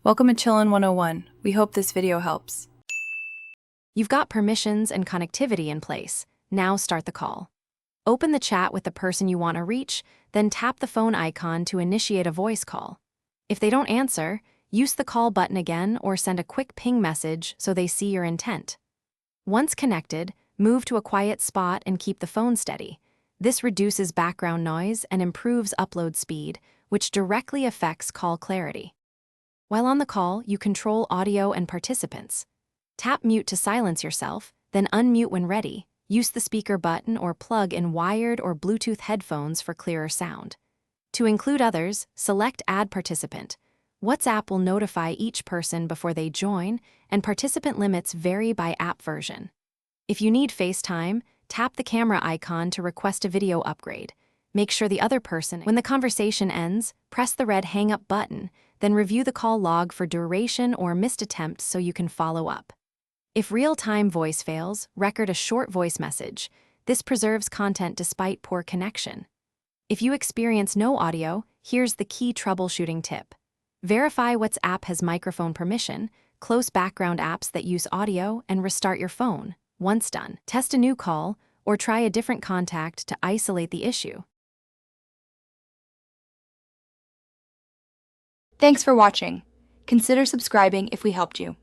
Welcome to Chillin' 101. We hope this video helps. You've got permissions and connectivity in place. Now start the call. Open the chat with the person you want to reach, then tap the phone icon to initiate a voice call. If they don't answer, use the call button again or send a quick ping message so they see your intent. Once connected, move to a quiet spot and keep the phone steady. This reduces background noise and improves upload speed, which directly affects call clarity. While on the call, you control audio and participants. Tap mute to silence yourself, then unmute when ready. Use the speaker button or plug in wired or Bluetooth headphones for clearer sound. To include others, select Add Participant. WhatsApp will notify each person before they join, and participant limits vary by app version. If you need FaceTime, tap the camera icon to request a video upgrade. Make sure the other person, when the conversation ends, press the red hang up button, then review the call log for duration or missed attempts so you can follow up. If real-time voice fails, record a short voice message. This preserves content despite poor connection. If you experience no audio, here's the key troubleshooting tip. Verify which app has microphone permission, close background apps that use audio, and restart your phone. Once done, test a new call or try a different contact to isolate the issue. Thanks for watching. Consider subscribing if we helped you.